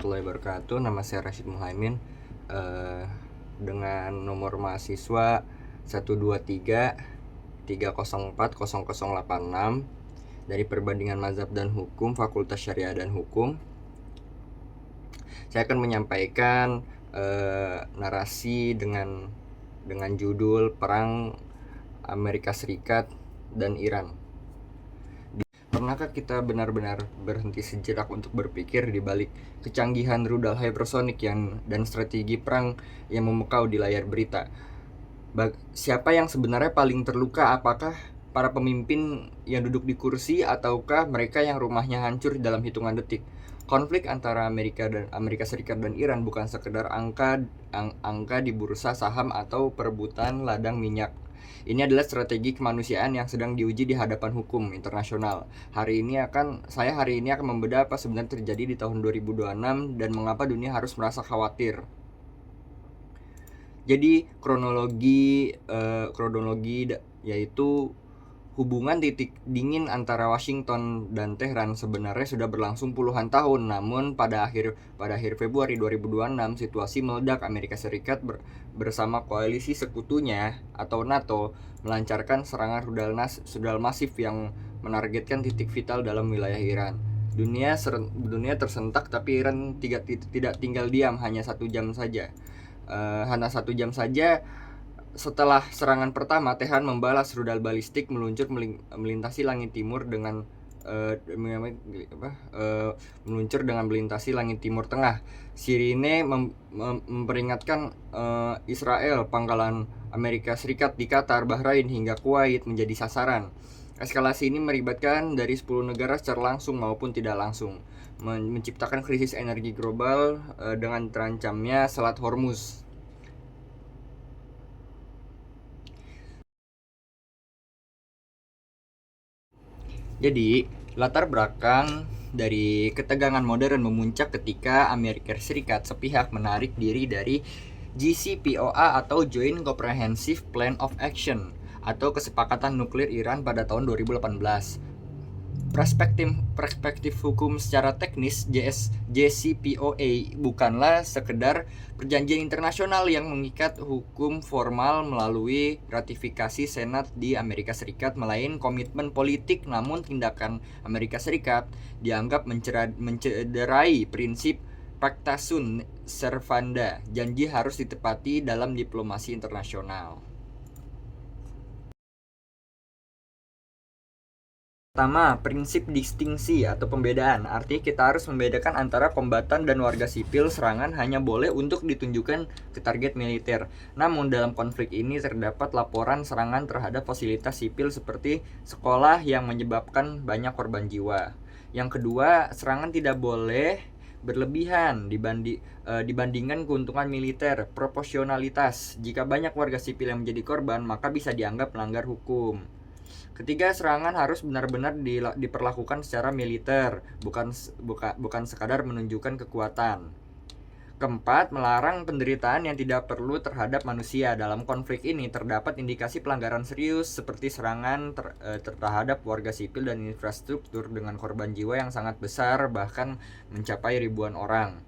warahmatullahi wabarakatuh. Nama saya Rashid Muhaimin, dengan nomor mahasiswa 123 304 0086 dari Perbandingan Mazhab dan Hukum, Fakultas Syariah dan Hukum. Saya akan menyampaikan narasi dengan judul Perang Amerika Serikat dan Iran. Pernahkah kita benar-benar berhenti sejenak untuk berpikir di balik kecanggihan rudal hypersonik dan strategi perang yang memukau di layar berita? Siapa yang sebenarnya paling terluka? Apakah para pemimpin yang duduk di kursi ataukah mereka yang rumahnya hancur dalam hitungan detik? Konflik antara Amerika Serikat dan Iran bukan sekedar angka di bursa saham atau perebutan ladang minyak. Ini adalah strategi kemanusiaan yang sedang diuji di hadapan hukum internasional. Hari ini akan membedah apa sebenarnya terjadi di tahun 2026 dan mengapa dunia harus merasa khawatir. Jadi kronologi yaitu hubungan titik dingin antara Washington dan Tehran sebenarnya sudah berlangsung puluhan tahun, namun pada akhir Februari 2026 situasi meledak. Amerika Serikat bersama koalisi sekutunya atau NATO melancarkan serangan rudal masif yang menargetkan titik vital dalam wilayah Iran. Dunia tersentak, tapi Iran tidak tinggal diam hanya 1 jam saja. Setelah serangan pertama, Tehran membalas rudal balistik melintasi langit timur melintasi langit timur tengah. Sirine memperingatkan Israel, pangkalan Amerika Serikat di Qatar, Bahrain hingga Kuwait menjadi sasaran. Eskalasi ini melibatkan dari 10 negara secara langsung maupun tidak langsung, menciptakan krisis energi global dengan terancamnya Selat Hormuz. Jadi, latar belakang dari ketegangan modern memuncak ketika Amerika Serikat sepihak menarik diri dari JCPOA atau Joint Comprehensive Plan of Action atau kesepakatan nuklir Iran pada tahun 2018. Perspektif hukum secara teknis, JCPOA bukanlah sekedar perjanjian internasional yang mengikat hukum formal melalui ratifikasi Senat di Amerika Serikat, melainkan komitmen politik. Namun tindakan Amerika Serikat dianggap mencederai prinsip Pacta Sunt Servanda, janji harus ditepati dalam diplomasi internasional. Pertama, prinsip distingsi atau pembedaan. Artinya kita harus membedakan antara kombatan dan warga sipil. Serangan hanya boleh untuk ditunjukkan ke target militer. Namun dalam konflik ini terdapat laporan serangan terhadap fasilitas sipil seperti sekolah yang menyebabkan banyak korban jiwa. Yang kedua, serangan tidak boleh berlebihan dibandingkan keuntungan militer. Proporsionalitas. Jika banyak warga sipil yang menjadi korban, maka bisa dianggap melanggar hukum. Ketiga, serangan harus benar-benar diperlakukan secara militer, bukan sekadar menunjukkan kekuatan. Keempat, melarang penderitaan yang tidak perlu terhadap manusia. Dalam konflik ini terdapat indikasi pelanggaran serius seperti serangan terhadap warga sipil dan infrastruktur dengan korban jiwa yang sangat besar, bahkan mencapai ribuan orang.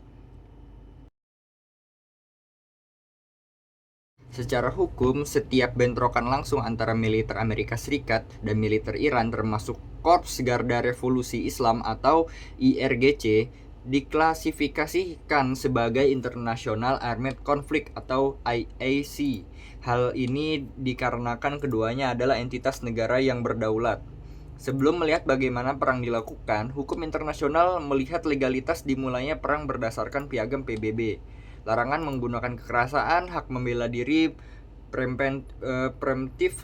Secara hukum, setiap bentrokan langsung antara militer Amerika Serikat dan militer Iran, termasuk Korps Garda Revolusi Islam atau IRGC, diklasifikasikan sebagai International Armed Conflict atau IAC. Hal ini dikarenakan keduanya adalah entitas negara yang berdaulat. Sebelum melihat bagaimana perang dilakukan, hukum internasional melihat legalitas dimulainya perang berdasarkan Piagam PBB. Larangan menggunakan kekerasan, hak membela diri, preemptif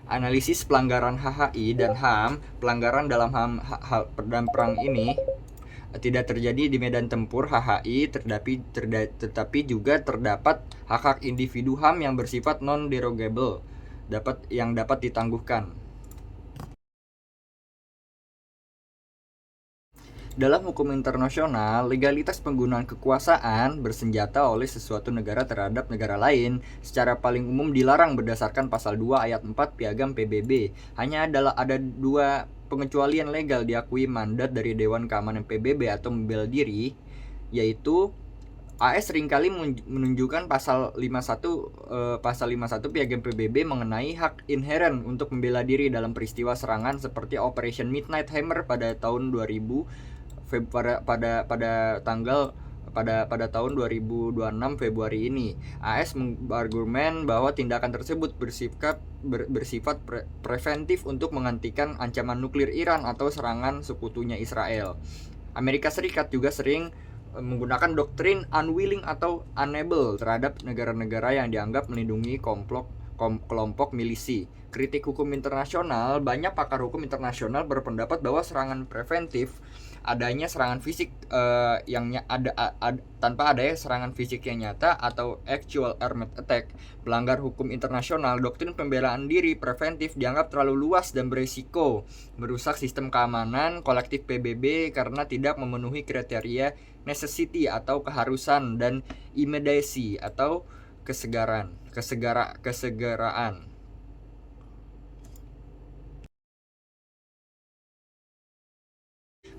analisis pelanggaran HHI dan HAM. Pelanggaran dalam HAM dan perang ini tidak terjadi di medan tempur HHI, tetapi juga terdapat hak-hak individu HAM yang bersifat non-derogable yang dapat ditangguhkan. Dalam hukum internasional, legalitas penggunaan kekuasaan bersenjata oleh sesuatu negara terhadap negara lain secara paling umum dilarang berdasarkan pasal 2 ayat 4 Piagam PBB. Hanya ada dua pengecualian legal diakui mandat dari Dewan Keamanan PBB atau membela diri, yaitu AS seringkali menunjukkan pasal 51 Piagam PBB mengenai hak inheren untuk membela diri dalam peristiwa serangan seperti Operation Midnight Hammer pada tahun 2000 pada tahun 2026 Februari ini. AS berargumen bahwa tindakan tersebut bersifat preventif untuk menghentikan ancaman nuklir Iran atau serangan sekutunya Israel. Amerika Serikat juga sering menggunakan doktrin unwilling atau unable terhadap negara-negara yang dianggap melindungi kelompok milisi. Kritik hukum internasional, banyak pakar hukum internasional berpendapat bahwa serangan preventif, adanya serangan fisik tanpa adanya serangan fisik yang nyata atau actual armed attack, melanggar hukum internasional. Doktrin pembelaan diri preventif dianggap terlalu luas dan berisiko merusak sistem keamanan kolektif PBB karena tidak memenuhi kriteria necessity atau keharusan dan immediacy atau kesegaraan.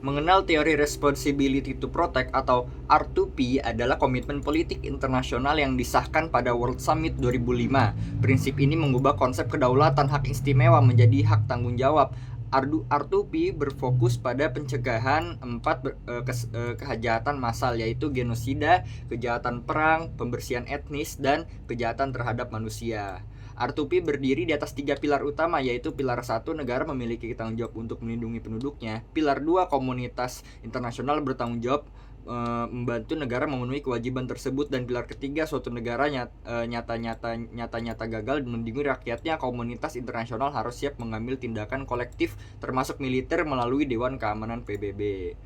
Mengenal teori responsibility to protect atau R2P adalah komitmen politik internasional yang disahkan pada World Summit 2005. Prinsip ini mengubah konsep kedaulatan hak istimewa menjadi hak tanggung jawab. R2P berfokus pada pencegahan 4 kejahatan massal, yaitu genosida, kejahatan perang, pembersihan etnis, dan kejahatan terhadap manusia. R2P berdiri di atas 3 pilar utama, yaitu pilar 1, negara memiliki tanggung jawab untuk melindungi penduduknya. Pilar 2, komunitas internasional bertanggung jawab membantu negara memenuhi kewajiban tersebut, dan pilar ketiga, suatu negara nyata-nyata gagal melindungi rakyatnya, komunitas internasional harus siap mengambil tindakan kolektif termasuk militer melalui Dewan Keamanan PBB.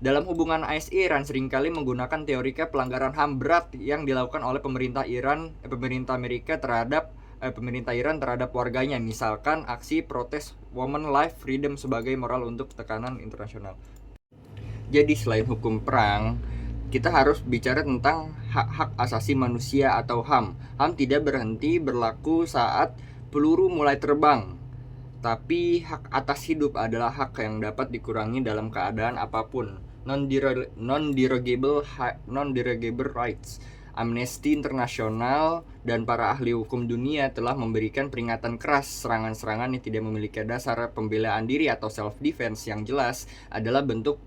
Dalam hubungan AS-Iran seringkali menggunakan teorika pelanggaran HAM berat yang dilakukan oleh pemerintah Iran terhadap warganya, misalkan aksi protes Women Life Freedom sebagai moral untuk tekanan internasional. Jadi selain hukum perang, kita harus bicara tentang hak-hak asasi manusia atau HAM. HAM tidak berhenti berlaku saat peluru mulai terbang, tapi hak atas hidup adalah hak yang dapat dikurangi dalam keadaan apapun. Non-derogable rights. Amnesty International dan para ahli hukum dunia telah memberikan peringatan keras. Serangan-serangan yang tidak memiliki dasar pembelaan diri atau self-defense yang jelas adalah bentuk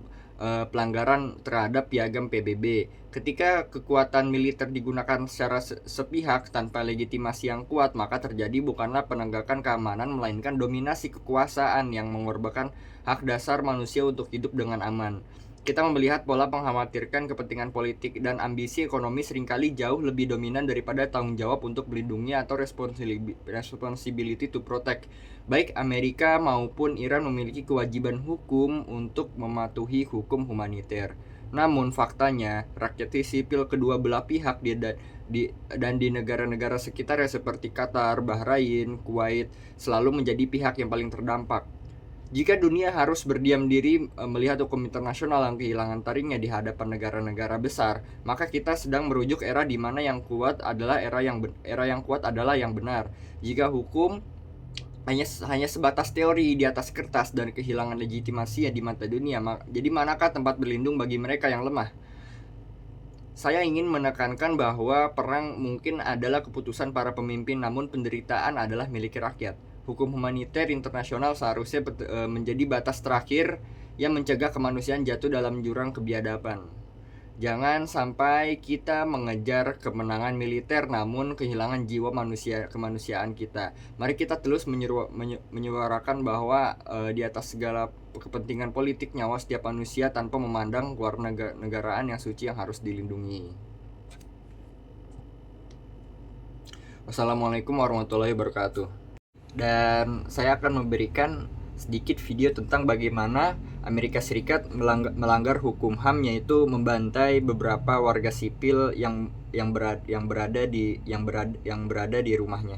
pelanggaran terhadap piagam PBB. Ketika kekuatan militer digunakan secara sepihak tanpa legitimasi yang kuat, maka terjadi bukanlah penegakan keamanan, melainkan dominasi kekuasaan yang mengorbankan hak dasar manusia untuk hidup dengan aman. Kita melihat pola mengkhawatirkan kepentingan politik dan ambisi ekonomi seringkali jauh lebih dominan daripada tanggung jawab untuk melindungi atau responsibility to protect. Baik Amerika maupun Iran memiliki kewajiban hukum untuk mematuhi hukum humaniter. Namun faktanya, rakyat sipil kedua belah pihak dan di negara-negara sekitarnya seperti Qatar, Bahrain, Kuwait selalu menjadi pihak yang paling terdampak. Jika dunia harus berdiam diri melihat hukum internasional yang kehilangan taringnya di hadapan negara-negara besar, maka kita sedang merujuk era di mana yang kuat adalah era yang kuat adalah yang benar. Jika hukum hanya sebatas teori di atas kertas dan kehilangan legitimasi di mata dunia, jadi manakah tempat berlindung bagi mereka yang lemah? Saya ingin menekankan bahwa perang mungkin adalah keputusan para pemimpin, namun penderitaan adalah milik rakyat. Hukum humaniter internasional seharusnya menjadi batas terakhir yang mencegah kemanusiaan jatuh dalam jurang kebiadaban. Jangan sampai kita mengejar kemenangan militer namun kehilangan jiwa kemanusiaan kita. Mari kita terus menyuarakan bahwa di atas segala kepentingan politik, nyawa setiap manusia tanpa memandang kewarganegaraan yang suci yang harus dilindungi. Wassalamualaikum warahmatullahi wabarakatuh. Dan saya akan memberikan sedikit video tentang bagaimana Amerika Serikat melanggar hukum HAM, yaitu membantai beberapa warga sipil yang berada di rumahnya.